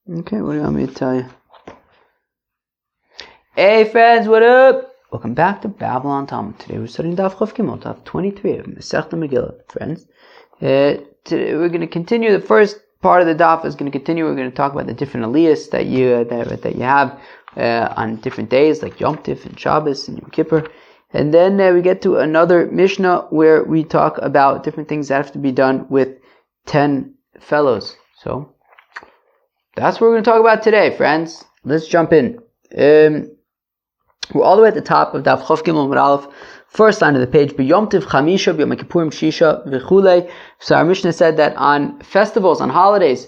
Okay, what do you want me to tell you? Hey friends, what up? Welcome back to Babylon Talmud. Today we're studying Daf Chof Gimel, Daf 23 of Masechta Megilla, friends. Today we're going to continue. The first part of the Daf is going to continue. We're going to talk about the different aliyahs that you have on different days, like Yom Tif and Shabbos and Yom Kippur. And then we get to another Mishnah where we talk about different things that have to be done with 10 fellows. So that's what we're going to talk about today, friends. Let's jump in. We're all the way at the top of Daf Chof Gimel Amud Aleph, first line of the page. B'Yom Tiv Chamisha, B'Yom Kippurim Shisha, V'chulei. So our Mishnah said that on festivals, on holidays,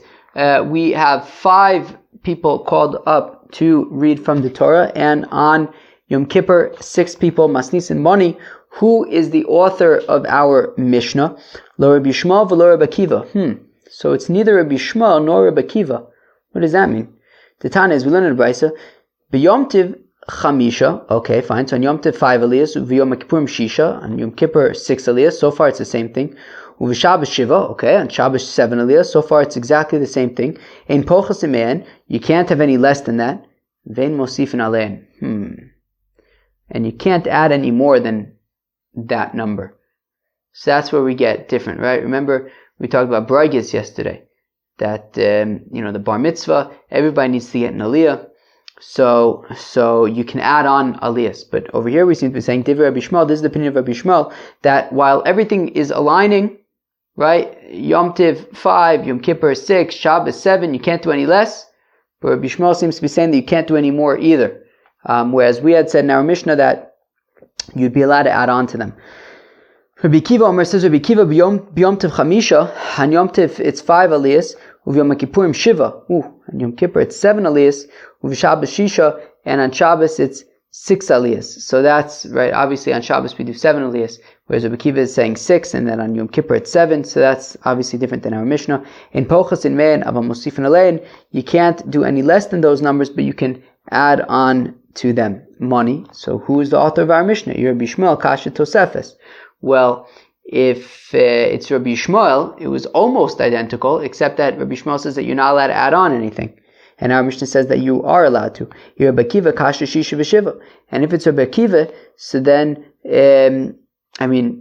we have 5 people called up to read from the Torah, and on Yom Kippur, 6 people, Masnis and Moni. Who is the author of our Mishnah? Lo Rabbi Shmuel v'lo Rabbi Akiva. So it's neither Rabbi Shmuel nor Rabbi Akiva. What does that mean? The Tana is, we learn in the Brisa, B'Yom Tiv Chamisha, okay, fine. So on Yom Tiv 5 aliyahs, V'Yom Kippurim Shisha, on Yom Kippur 6 aliyahs. So far it's the same thing. V'Shabbos Shiva, okay, on Shabbos 7 aliyahs. So far it's exactly the same thing. Ein Pochas Imein, you can't have any less than that. Vein Mosifin Alein. And you can't add any more than that number. So that's where we get different, right? Remember, we talked about Bragis yesterday. That, the bar mitzvah, everybody needs to get an aliyah. So you can add on aliyahs. But over here we seem to be saying, Divrei Rabbi Shmuel, this is the opinion of Rabbi Shmuel, that while everything is aligning, right, Yom Tiv 5, Yom Kippur 6, Shabbos 7, you can't do any less. But Rabbi Shmuel seems to be saying that you can't do any more either. Whereas we had said in our Mishnah that you'd be allowed to add on to them. Rabbi Kiva Omer says, Rabbi Kiva b'Yom Tiv Chamisha, on Yom Tiv it's 5 aliyahs, Uv'Yom Kippurim Shiva, on Yom Kippur it's 7 aliyahs, Uv'Shabbos Shisha, and on Shabbos it's 6 aliyahs. So that's, right, obviously on Shabbos we do 7 aliyahs, whereas Rabbi Kiva is saying 6, and then on Yom Kippur it's 7, so that's obviously different than our Mishnah. In Pochas in Mein, Ava Mosifin Alein, you can't do any less than those numbers, but you can add on to them. Money. So who is the author of our Mishnah? Rabbi Shmuel, Kasha Tosefes. Well, if it's Rabbi Shmuel, it was almost identical, except that Rabbi Shmuel says that you're not allowed to add on anything. And our Mishnah says that you are allowed to. Rabbi Akiva, Kasha Shisha V'Shiva. And if it's Rabbi Akiva, so then,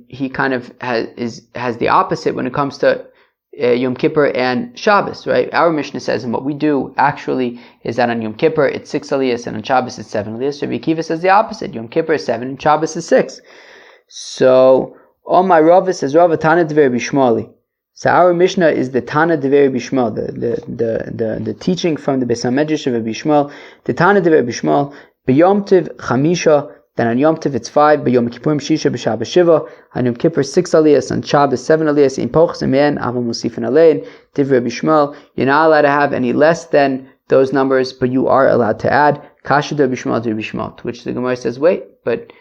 he kind of has the opposite when it comes to Yom Kippur and Shabbos, right? Our Mishnah says, and what we do actually is that on Yom Kippur it's 6 aliyahs, and on Shabbos it's 7 aliyahs. Rabbi Akiva says the opposite. Yom Kippur is 7, and Shabbos is 6. So, all my Rava says, Rava Tana Devei Rabbi Shmueli. So our Mishnah is the Tana Devei Rabbi Shmuel, the teaching from the Beis HaMedrash of Rabbi Shmuel. The Tana Devei Rabbi Shmuel, B'Yom Tiv Chamisha, then on Yom Tiv it's 5, B'Yom Kippurim Shisha, B'Shabbos Shiva, on Yom Kippur 6 aliyahs, on Shabbos 7 aliyahs, in Pochas Imein, Ava Mosifin Alein, Divrei Rabbi Shmuel, you're not allowed to have any less than those numbers, but you are allowed to add, Kasha Rabbi Shmuel to Rabbi Shmuel, to which the Gemara says, wait, but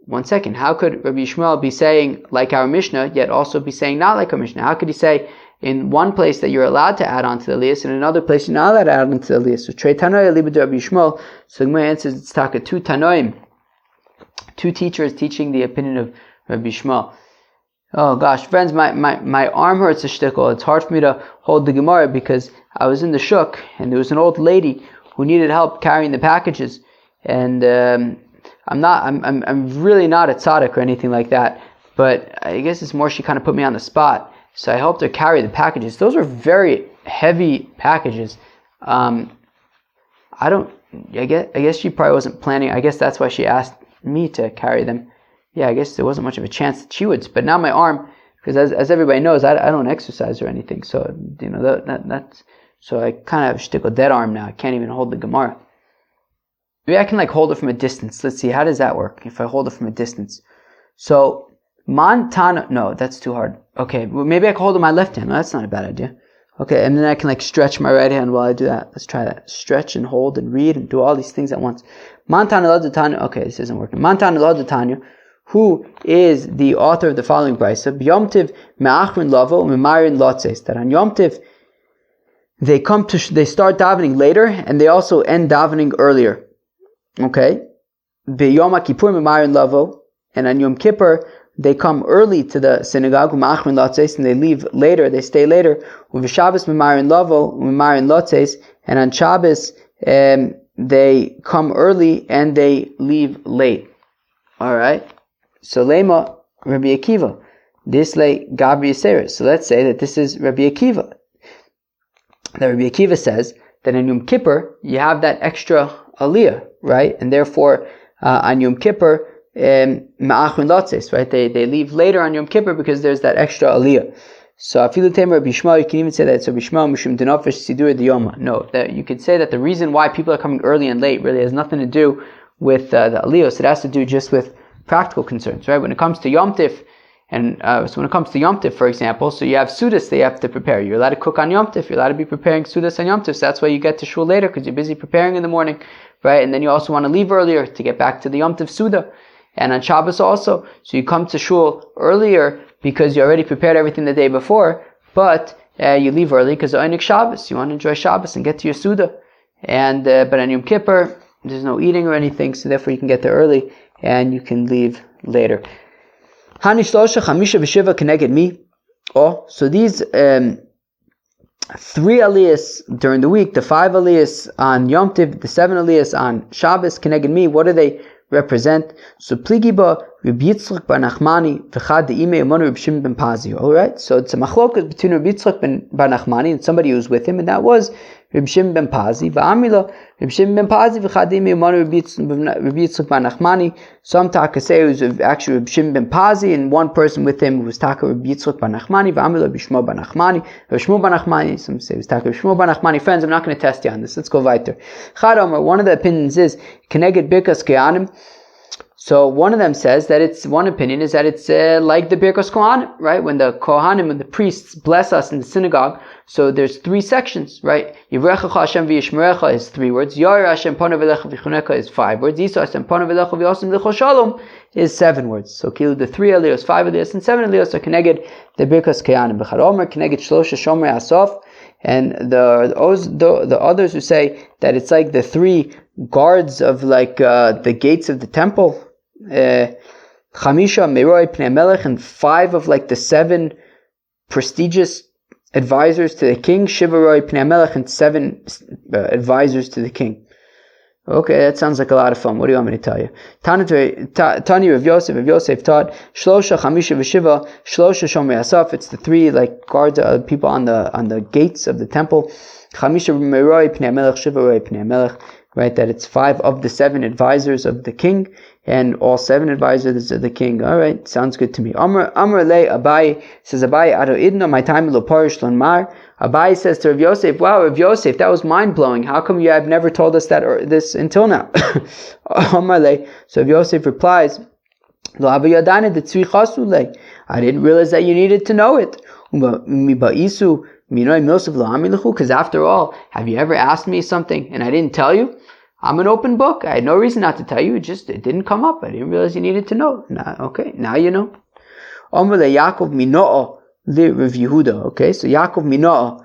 one second, how could Rabbi Shmuel be saying like our Mishnah, yet also be saying not like our Mishnah? How could he say in one place that you're allowed to add on to the aliyahs, and in another place you're not allowed to add on to the aliyahs? So Trei Tanoim Libud Rabbi Shmuel. So the Gemara answers, it's taka 2 Tanoim, 2 teachers teaching the opinion of Rabbi Shmuel. Oh gosh, friends, my arm hurts a shtickle. It's hard for me to hold the Gemara because I was in the shuk and there was an old lady who needed help carrying the packages, and I'm really not a tzaddik or anything like that, but I guess it's more she kind of put me on the spot. So I helped her carry the packages. Those are very heavy packages. I guess she probably wasn't planning. I guess that's why she asked me to carry them. Yeah, I guess there wasn't much of a chance that she would. But now my arm, because as everybody knows, I don't exercise or anything. So, that's, so I kind of have a shtickle dead arm now. I can't even hold the Gemara. Maybe I can hold it from a distance. Let's see, how does that work if I hold it from a distance? So, Montana, no, that's too hard. Okay, well, maybe I can hold it with my left hand. No, that's not a bad idea. Okay, and then I can stretch my right hand while I do that. Let's try that. Stretch and hold and read and do all these things at once. Montana Ladatanya, okay, this isn't working. Montana Ladatanya, who is the author of the following brisa, B'Yom Tiv Me'achrin Lavo U'Memarin Lotzes, that on Yom Tiv they start davening later and they also end davening earlier. Okay, B'Yom Kippur Memarin Lavo, and on Yom Kippur they come early to the synagogue, and they leave later, they stay later. With Shabbos Memarin Lavo, Memarin Lotzes, and on Shabbos they come early and they leave late. All right. So Lema Rabbi Akiva, this lay Gabri Yiseres. So let's say that this is Rabbi Akiva. That Rabbi Akiva says that on Yom Kippur you have that extra aliyah, right? And therefore on Yom Kippur ma'achrin lotzes, right? They leave later on Yom Kippur because there's that extra aliyah. So afilu temer Rabbi Shmuel, you can even say that it's Rabbi Shmuel mishum denofesh sidur diyoma. No, that you could say that the reason why people are coming early and late really has nothing to do with the aliyos. It has to do just with practical concerns, right? When it comes to Yom Tif, for example, so you have Sudas they have to prepare. You're allowed to cook on Yom Tif. You're allowed to be preparing Sudas on Yom Tif. So that's why you get to shul later, because you're busy preparing in the morning, right? And then you also want to leave earlier to get back to the Yom Tif Suda. And on Shabbos also. So you come to shul earlier because you already prepared everything the day before, but you leave early because of Einik Shabbos. You want to enjoy Shabbos and get to your Suda. And but on Yom Kippur, there's no eating or anything, so therefore you can get there early and you can leave later. Hani shlosha chamisha v'shiva keneged mi. Oh, so these 3 aliyahs during the week, the 5 aliyahs on Yom Tiv, the 7 aliyahs on Shabbos keneged mi. What do they represent? So pligiba Rabbi Yitzchak bar Nachmani v'chad de'imei amonu Rabbi Shimon ben Pazi. All right, so it's a machlokas between Rabbi Yitzchak bar Nachmani and somebody who was with him, and that was Rabbi Shimon ben Pazi. Ba'amila Rabbi Shimon ben Pazi v'chad de'imei amonu Rabbi Yitzchak bar Nachmani. Some taka say it was actually Rabbi Shimon ben Pazi, and one person with him was taka Rabbi Yitzchak bar Nachmani. Ba'amila Rabbi Shmuel bar Nachmani. Rabbi Shmuel bar Nachmani. Some say it was taka Rabbi Shmuel bar Nachmani. Friends, I'm not going to test you on this. Let's go weiter. Chad Omer, one of the opinions is keneged birkas ke'anim. So one of them says that one opinion is that it's like the Birkos Kohanim, right? When the Kohanim and the priests bless us in the synagogue, so there's 3 sections, right? Yivrechacha Hashem v'yishmerecha is 3 words. Yair Hashem panav elecha v'chunecha is 5 words. Yisa Hashem panav elecha v'yosim l'cho shalom is 7 words. So the 3 aliyos, 5 aliyos, and 7 aliyos are connected the Birkos Kohanim. B'chad Omer connected Shlosha Shomrei Asaf, and the others who say that it's like the 3 guards of like the gates of the temple. Chamisha Meroi Pnei Melech, and 5 of like the 7 prestigious advisors to the king. Shivaroi Pnei Melech, and 7 advisors to the king. Okay, that sounds like a lot of fun. What do you want me to tell you? Tani Rav Yosef taught Shlosha Chamisha V'Shiva Shlosha Shomrei Asaf. It's the 3 like guards, people on the gates of the temple. Chamisha Meroi Pnei Melech, Shivaroi Pnei Melech. Right, that it's 5 of the 7 advisors of the king, and all 7 advisors of the king. All right, sounds good to me. Amr le Abai says, Abai ado idno my time lo parish lanmar. Abai says to Rav Yosef, wow, Rav Yosef, that was mind blowing. How come you have never told us that or this until now? Amr le. So Rav Yosef replies, Lo abayadane de tzvi chasu le. I didn't realize that you needed to know it. Because after all, have you ever asked me something and I didn't tell you? I'm an open book. I had no reason not to tell you. It didn't come up. I didn't realize you needed to know. Okay, now you know. Yaakov Mino'ah li Rav Yehuda. Okay, so Yaakov Mino'ah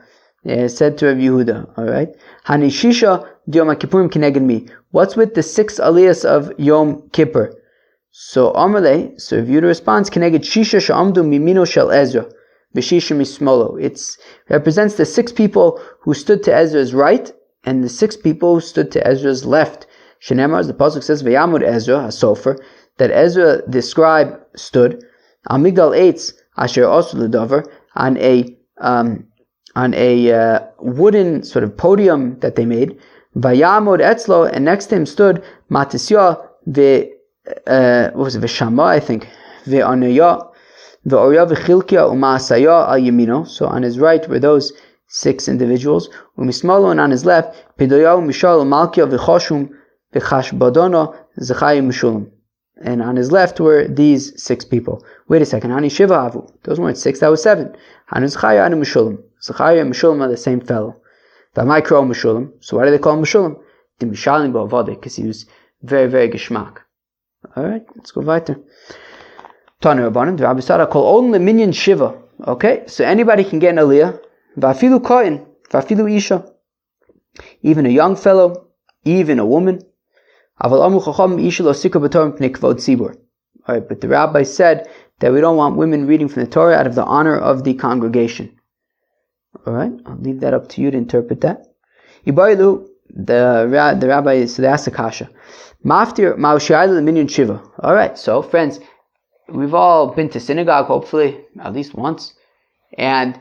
said to Rav Yehuda. All right. Hanishisha Yom Kippurim kineged mi. What's with the 6 aliyahs of Yom Kippur? So Amalei. So Rav Yehuda responds, kineged Shisha she'amdu mimino shel Ezra. It represents the 6 people who stood to Ezra's right and the 6 people who stood to Ezra's left. Shenemar, as the pasuk says, V'yamud Ezra, a sofer, that Ezra the scribe stood, al migdal eitz asher osu l'davar, on a wooden sort of podium that they made. V'yamud etzlo, and next to him stood Matisya v'Shama, I think, v'Anaya, v'Orya v'Chilkia u'Maasaya al yamino. So on his right were those 6 individuals. Umismalo, and on his left, Pedoyahu, Mishal, Malkia, V'choshum, V'chashbadona, Zechai, Mishulam. And on his left were these 6 people. Wait a second, Hani Shiva Avu. Those weren't 6, that was 7. Hani Zechai, Hani Mishulam. Zechai and Mishulam are the same fellow. V'amai Kro Mishulam. So why do they call him Mishulam? The Mishalim Ba'avade, because he was very, very geschmack. Alright, let's go weiter. Tanu Rabbanim, the Rabbi Sada call only Minyan Shiva. Okay, so anybody can get an aliyah. Vafilu kohen, vafilu isha, even a young fellow, even a woman. Aval amru chacham isha lo sikra b'torah mipnei kvod tzibur. All right, but the rabbi said that we don't want women reading from the Torah out of the honor of the congregation. All right, I'll leave that up to you to interpret that. Ibailu, the rabbi, so they asked the kasha. Maftir ma'ushayla minyan shiva. All right, so friends, we've all been to synagogue, hopefully at least once, and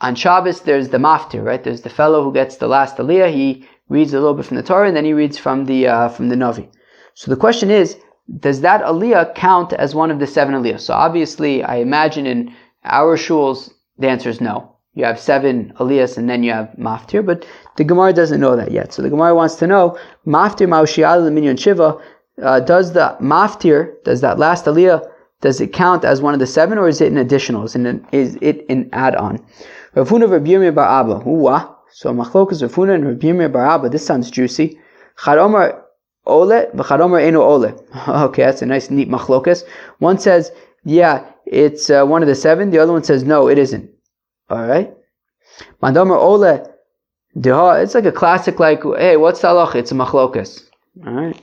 on Shabbos there's the maftir, right? There's the fellow who gets the last aliyah. He reads a little bit from the Torah, and then he reads from the Navi. So the question is, does that aliyah count as one of the 7 aliyahs? So obviously, I imagine in our shuls, the answer is no. You have 7 aliyahs and then you have maftir, but the Gemara doesn't know that yet. So the Gemara wants to know, maftir ma'ushiyal minyan shiva, does the maftir, does that last aliyah, does it count as one of the 7, or is it an additional? Is it an add-on? Rav Huna Rav Yirmiyah bar Abba. So machlokas Rav Huna and Rav Yirmiyah bar Abba. This sounds juicy. Chad Omer ole v'chad Omer eno ole. Okay, that's a nice, neat machlokas. One says, yeah, it's one of the 7. The other one says, no, it isn't. All right. Mandomer ole deha. It's like a classic. Like, hey, what's the halach? It's a machlokas. All right.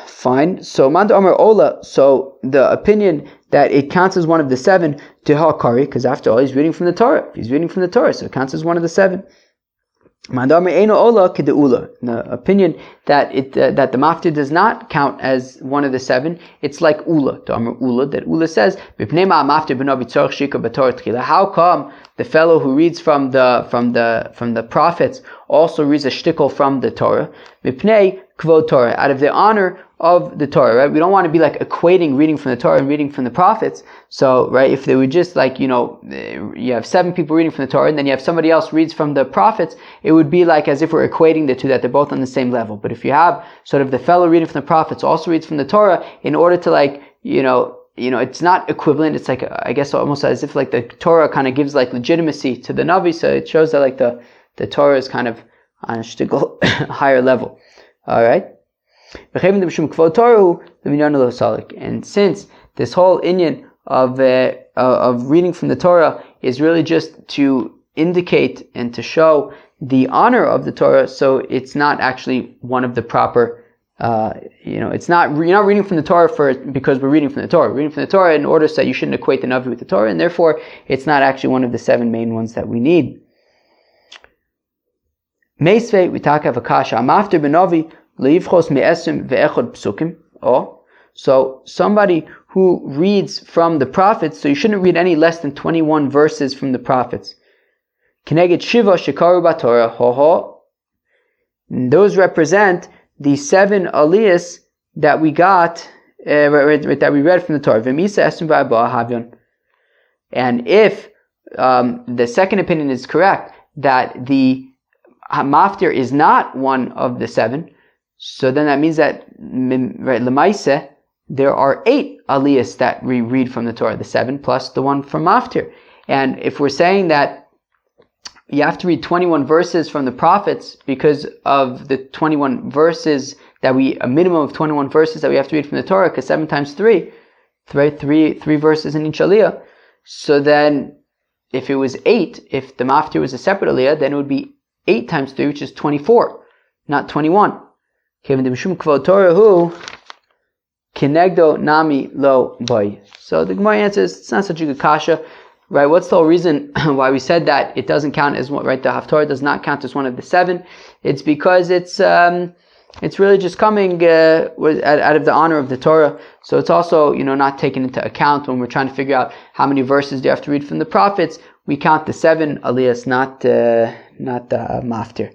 Fine. So Mandomer ola. So the opinion that it counts as one of the 7 deha kari, because after all, he's reading from the Torah. He's reading from the Torah, so it counts as one of the 7. Mandomer eino ola kedeula. The opinion that that the maftir does not count as one of the 7, it's like ula. That ula says, how come the fellow who reads from the prophets also reads a shtickle from the Torah? Out of the honor of the Torah, right? We don't want to be like equating reading from the Torah and reading from the prophets. So, right, if they were just like, you have 7 people reading from the Torah and then you have somebody else reads from the prophets, it would be like as if we're equating the two, that they're both on the same level. But if you have sort of the fellow reading from the prophets also reads from the Torah, in order to like, it's not equivalent. It's like, I guess almost as if like the Torah kind of gives like legitimacy to the Navi. So it shows that like the Torah is kind of on a shtickle higher level. All right. And since this whole inyan of reading from the Torah is really just to indicate and to show the honor of the Torah, so it's not actually one of the proper. It's not. You're not reading from the Torah because we're reading from the Torah. We're reading from the Torah in order so that you shouldn't equate the Navi with the Torah, and therefore it's not actually one of the 7 main ones that we need. Meisvei we talk of a kasha amafter benovi. So somebody who reads from the prophets, so you shouldn't read any less than 21 verses from the prophets. Those represent the 7 aliyahs that we got, that we read from the Torah. And if the second opinion is correct, that the maftir is not one of the 7, so then that means that, right, Lemaise, there are 8 aliyahs that we read from the Torah, the 7 plus the one from maftir. And if we're saying that you have to read 21 verses from the prophets because of the 21 verses a minimum of 21 verses that we have to read from the Torah, because 7 times 3, right, 3 verses in each aliyah. So then, if it was 8, if the maftir was a separate aliyah, then it would be 8 times 3, which is 24, not 21. So the Gemara answers, it's not such a good kasha, right? What's the whole reason why we said that it doesn't count as one, right? The Haftorah does not count as one of the 7. It's because it's really just coming out of the honor of the Torah. So it's also, not taken into account when we're trying to figure out how many verses do you have to read from the prophets. We count the 7 aliyahs, not the maftir.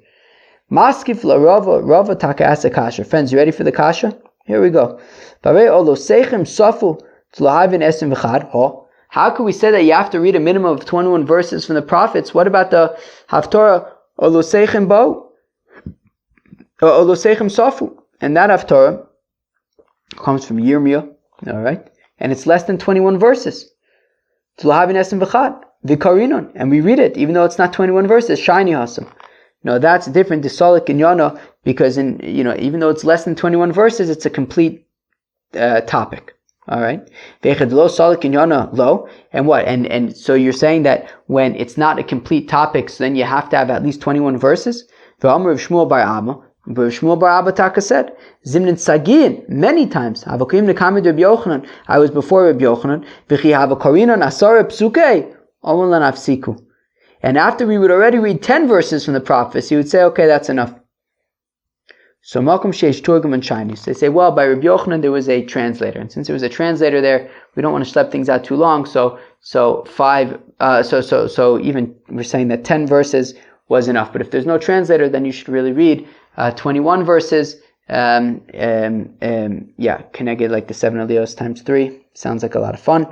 Maskif la Rava taka asa kasha. Friends, you ready for the kasha? Here we go. How could we say that you have to read a minimum of 21 verses from the prophets? What about the Haftorah Olosechem bo? Olosechem safu. And that Haftorah comes from Yirmiyah, all right? And it's less than 21 verses. And we read it, even though it's not 21 verses. Shiny Hasam. No, that's different to Salik and Yana, because even though it's less than 21 verses, it's a complete topic. All right. And what? And so you're saying that when it's not a complete topic, so then you have to have at least 21 verses. Shmuel Bar Abba Taka said, Zimnin Sagin, many times. I was before Rabbi Yochanan. And after we would already read 10 verses from the prophets, he would say, okay, that's enough. So Malcolm Sheish Turgum and Chinese. They say, well, by Rabbi Yochanan there was a translator, and since there was a translator there, we don't want to schlep things out too long. So even we're saying that 10 verses was enough. But if there's no translator, then you should really read 21 verses. Keneged like the 7 aliyos times 3. Sounds like a lot of fun.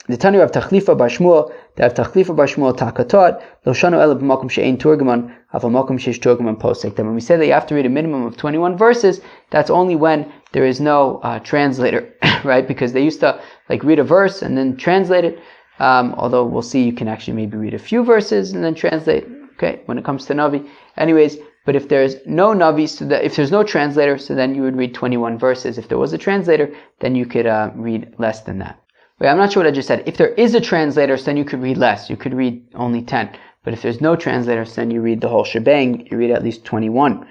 The Tanya of Tachlifa Bar Shmuel, that Tachlifa Bar Shmuel Takatot, Loshanu Ela b'makom she'ein turgaman, av makom she'esh turgaman posek. When we say that you have to read a minimum of 21 verses, that's only when there is no translator, right? Because they used to read a verse and then translate it. Although we'll see, you can actually maybe read a few verses and then translate. Okay, when it comes to Navi, anyways. But if there's no Navi, if there's no translator, so then you would read 21 verses. If there was a translator, then you could read less than that. Wait, I'm not sure what I just said. If there is a translator, then you could read less. You could read only 10. But if there's no translator, then you read the whole shebang. You read at least 21.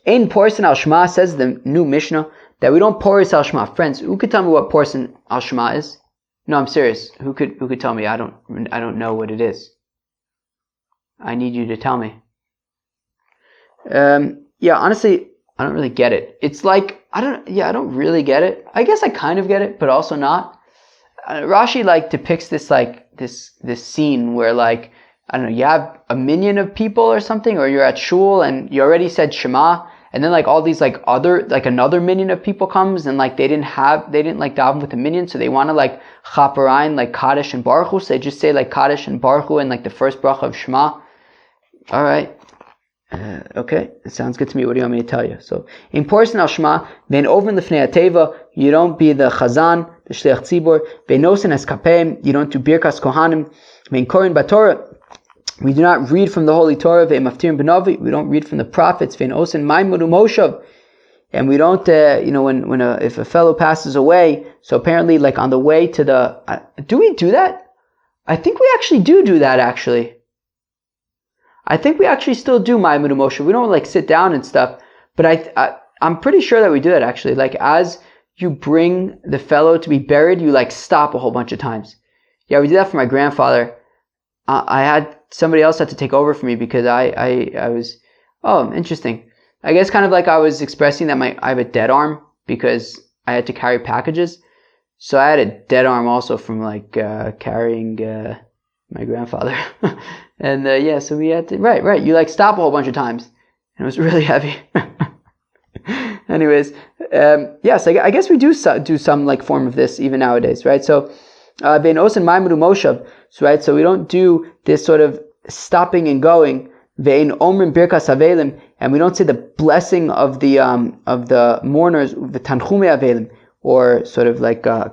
In Porson al Shema says the new Mishnah that we don't Poris al Shema. Friends, who could tell me what Porson al Shema is? No, I'm serious. Who could tell me? I don't know what it is. I need you to tell me. Honestly, I don't really get it. It's like I don't really get it. I guess I kind of get it, but also not. Rashi depicts this this scene where I don't know, you have a minyan of people or something, or you're at shul and you already said Shema, and then all these another minyan of people comes and they didn't daven with a minyan, so they want to chaparayin Kaddish and Baruch Hu, so they just say Kaddish and Baruch Hu and the first bracha of Shema. All right. Okay, it sounds good to me. What do you want me to tell you? So, in Porson al Shema, then over in the Fnei Teva, you don't be the Chazan, the Shliach Tzibor. Ve'nosen es kapeim, you don't do Birkas Kohanim. Ve'in Korin Batorah, we do not read from the Holy Torah. Ve'im Maftirim B'Navi, we don't read from the prophets. Ve'nosen Maimudu Moshav, and we don't, if a fellow passes away, so apparently, on the way to the, do we do that? I think we actually do that, actually. I think we actually still do Ma'amud Moshe. We don't sit down and stuff, but I'm pretty sure that we do that actually. As you bring the fellow to be buried, you stop a whole bunch of times. Yeah, we did that for my grandfather. I had somebody else had to take over for me because I was, interesting. I guess kind of I was expressing that I have a dead arm because I had to carry packages. So I had a dead arm also from carrying my grandfather. And so we had to, right, you stop a whole bunch of times. And it was really heavy. Anyways, yes, I guess we do some form of this even nowadays, right? So, Ben Osen Maimudu Moshav, right? So we don't do this sort of stopping and going. Vein Omrim Birkas Avelim, and we don't say the blessing of the mourners, the Tanchume Avelim, or sort of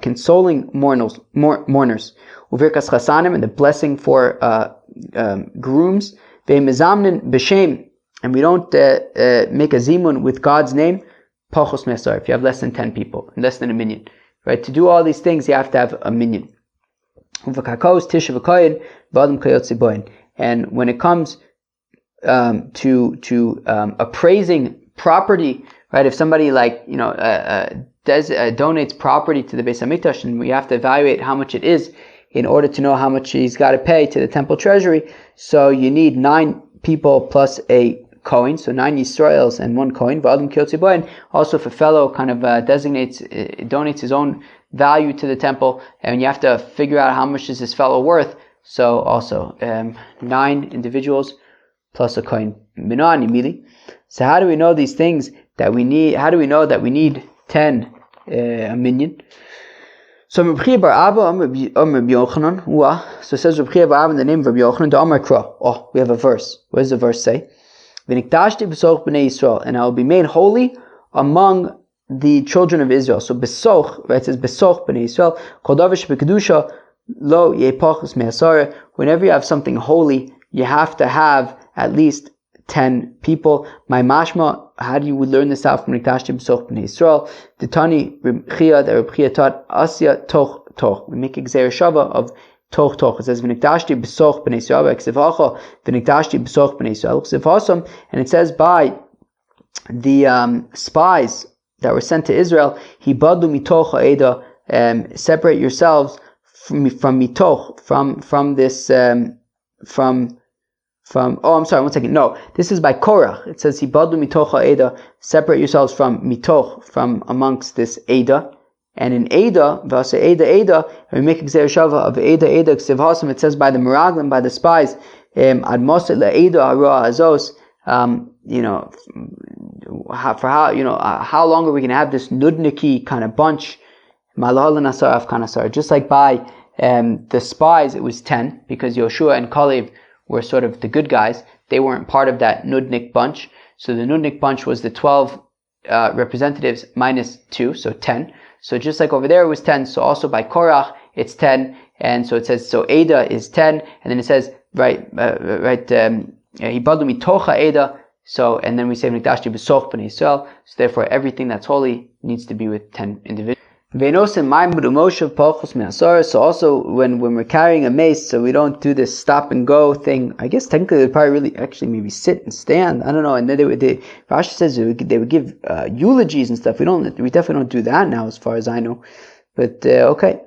consoling mourners. Uvirkas Chasanim, and the blessing for grooms. Ve'mezamnin b'shem, and we don't make a zimun with God's name. Pachos me'asar, if you have less than 10 people, less than a minyan, right? To do all these things, you have to have a minyan. Uvakakos tisha v'koyin v'adam kayot ziboyin, and when it comes to appraising property, right? If somebody donates property to the Beis Hamikdash, and we have to evaluate how much it is in order to know how much he's got to pay to the temple treasury. So you need 9 people plus a Kohen, so 9 Yisraels and 1 Kohen. Also, if a fellow kind of donates his own value to the temple, and you have to figure out how much is this fellow worth. So also 9 individuals plus a Kohen. So how do we know these things that we need? How do we know that we need 10 a minyan? So Megilla bar Abba, Rabbi Yochanan. So it says Megilla bar Abba in the name of Rabbi Yochanan. The Amar Kra. Oh, we have a verse. What does the verse say? V'nikdashti b'soch b'nei Yisrael, and I will be made holy among the children of Israel. So b'soch, right? It says b'soch b'nei Yisrael. Kol davar shebekadusha lo yepachos me'asara. Whenever you have something holy, you have to have at least 10 people. My mashma, how do you would learn this out from Nikdashti b'soch b'nei Yisrael? The Tani Rebchia, that Rebchia taught Asya toch toch. We make a gzeir shava of toch toch. It says v'nikdashti b'soch b'nei Yisrael, v'ksivacha v'nikdashti b'soch b'nei Yisrael, v'ksivasam, and it says by the spies that were sent to Israel, hibadu mitoch ha'eda, separate yourselves from mitoch, from this I'm sorry, 1 second. No, this is by Korach. It says, Hibadu mitocha Eda, separate yourselves from mitoch, from amongst this Eda. And in Eda, Vasa Eda, we make Gzer Shava of Eda, Ksiv Hasam, it says by the Meraglim, by the spies, Ad Moset La Eda Arua Azos, how long are we going to have this nudniki kind of bunch? Malahal Nasar Afghanisar. Just like by the spies, it was 10, because Yoshua and Kalev were sort of the good guys. They weren't part of that Nudnik bunch. So the Nudnik bunch was the 12 representatives minus 2, so 10. So just like over there it was 10, so also by Korach it's 10. And so it says, so Eda is 10, and then it says, Hibadu mitocha Eda, so, and then we say, Nikdashti b'soch b'nei Yisrael, so therefore everything that's holy needs to be with 10 individuals. So also when we're carrying a mace, so we don't do this stop and go thing. I guess technically they'd probably really actually maybe sit and stand. I don't know. And then Rashi says they would give eulogies and stuff. We definitely don't do that now, as far as I know. But okay.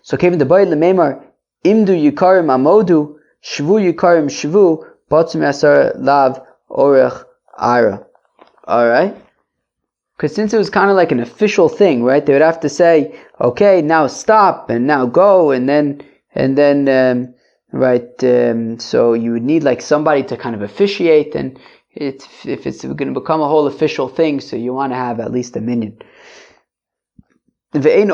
So Kevin the boy lememar imdu yikarim amodu shvu yikarim shvu batzum yasar lav orech ara. All right. Because since it was kind of like an official thing, right? They would have to say, okay, now stop, and now go, and then, so you would need like somebody to kind of officiate, and if it's going to become a whole official thing, so you want to have at least a minyan. We don't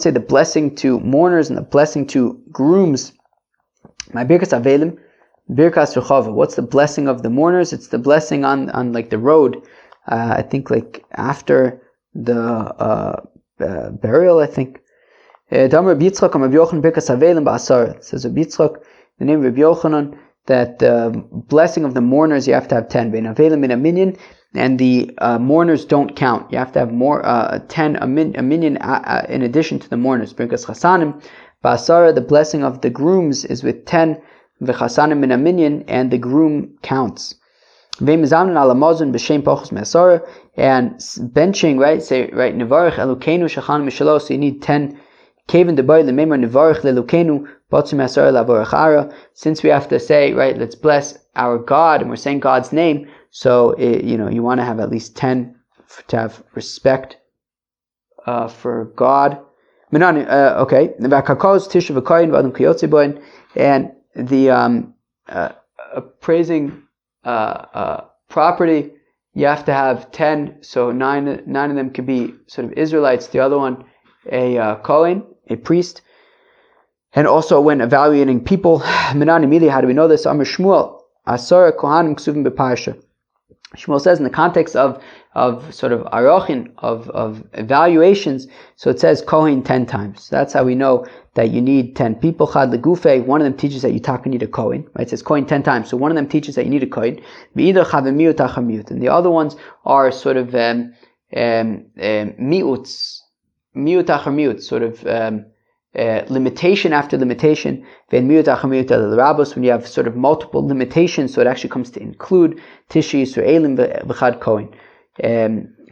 say the blessing to mourners and the blessing to grooms. My birkas avelim, birkas rechava. What's the blessing of the mourners? It's the blessing on like the road. I think like after the burial, I think. It says Rabbi Yitzchak, the name of Rabbi Yochanan, that the blessing of the mourners you have to have 10. And the mourners don't count. You have to have more 10 a minyan in addition to the mourners. Birkas chasanim ba'asara, the blessing of the grooms is with 10 v'chasanim min a minyan, and the groom counts. And benching, right? Say, right, Nevarech Elukenu Shachan Mishalo, so you need 10. Kevin the boy Lememar Nevarech Lelukenu Batzum Yasar Lavorech Ara. Since we have to say, right, let's bless our God, and we're saying God's name, so you want to have at least 10 to have respect for God. Okay. And the praising property, you have to have 10, so nine of them could be sort of Israelites, the other one a Kohen, a priest. And also when evaluating people, Minan immediately, how do we know this? Amr Shmuel, Asara Kohanim Ksuvim Beparsha. Shmuel says in the context of sort of arochin, of evaluations, so it says Kohen 10 times. So that's how we know that you need 10 people. Chad legufe, one of them teaches that you need a Kohen, right? It says Kohen 10 times. So one of them teaches that you need a Kohen. And the other ones are sort of miuts, miut achar miut, sort of limitation after limitation. When you have sort of multiple limitations, so it actually comes to include Tishi Yisraelim v'chad Kohen.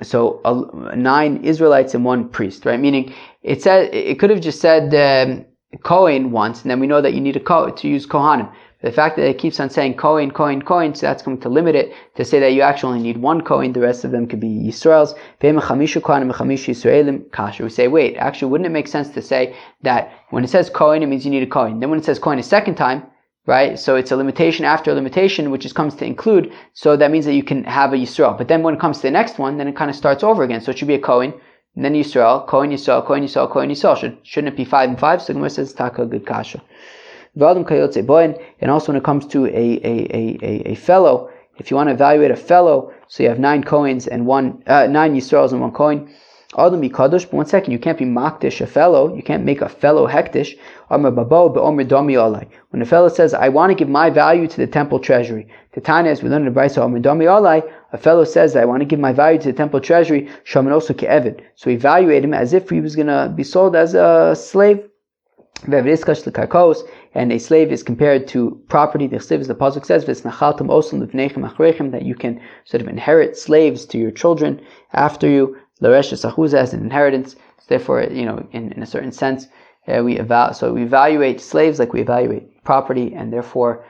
So 9 Israelites and 1 priest, right? Meaning it could have just said Kohen once, and then we know that you need to use Kohanim. But the fact that it keeps on saying Kohen, so that's going to limit it to say that you actually only need 1 Kohen. The rest of them could be Yisrael's. We say, wait, actually, wouldn't it make sense to say that when it says Kohen, it means you need a Kohen. Then when it says Kohen a second time, right? So it's a limitation after a limitation, which comes to include. So that means that you can have a Yisrael. But then when it comes to the next one, then it kind of starts over again. So it should be a Kohen, and then Yisrael, Kohen Yisrael, Kohen Yisrael, Kohen Yisrael. Shouldn't it be 5 and 5? So Gemara says Taka good kasha. And also when it comes to a fellow, if you want to evaluate a fellow, so you have 9 Kohens and 9 Yisraels and 1 Kohen. But 1 second, you can't be makdish a fellow. You can't make a fellow hektish. When a fellow says, I want to give my value to the temple treasury. Titania, as we learned in the Brisa, a fellow says, I want to give my value to the temple treasury. So we evaluate him as if he was going to be sold as a slave. And a slave is compared to property. The slave, as the pasuk says, that you can sort of inherit slaves to your children after you. As an inheritance. So therefore, in a certain sense, we evaluate slaves like we evaluate property and therefore,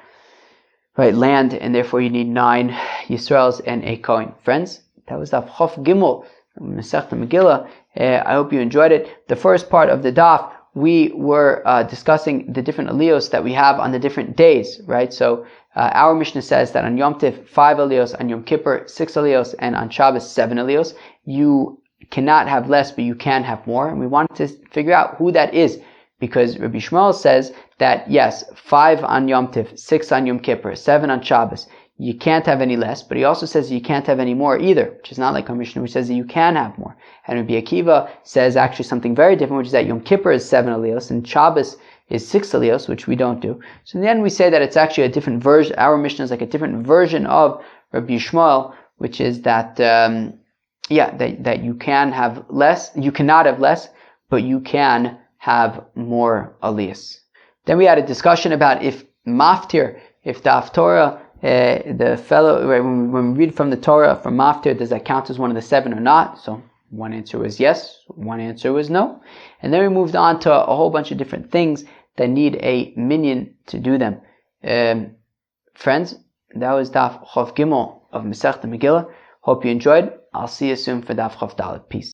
right, land, and therefore you need 9 Yisraels and a Kohen. Friends, that was Daf Chof Gimel from Masechta Megillah. I hope you enjoyed it. The first part of the Daf, we were discussing the different aliyos that we have on the different days, right? So our Mishnah says that on Yom Tiv, 5 aliyos, on Yom Kippur, 6 aliyos, and on Shabbos, 7 aliyos. You cannot have less, but you can have more. And we wanted to figure out who that is, because Rabbi Shmuel says that, yes, 5 on Yom Tiv, 6 on Yom Kippur, 7 on Shabbos, you can't have any less, but he also says you can't have any more either, which is not like our Mishnah, which says that you can have more. And Rabbi Akiva says actually something very different, which is that Yom Kippur is 7 aliyos, and Shabbos is 6 aliyos, which we don't do. So in the end we say that it's actually a different version, our Mishnah is like a different version of Rabbi Shmuel, which is that, that you can have less, you cannot have less, but you can have more aliyos. Then we had a discussion about if maftir, if the Haftorah, the fellow, right, when we read from the Torah, from maftir, does that count as one of the 7 or not? So one answer was yes, one answer was no. And then we moved on to a whole bunch of different things that need a minyan to do them. Friends, that was Daf Chof Gimel of Masechta Megillah. Hope you enjoyed. I'll see you soon for Daf Chof Dalet. Peace.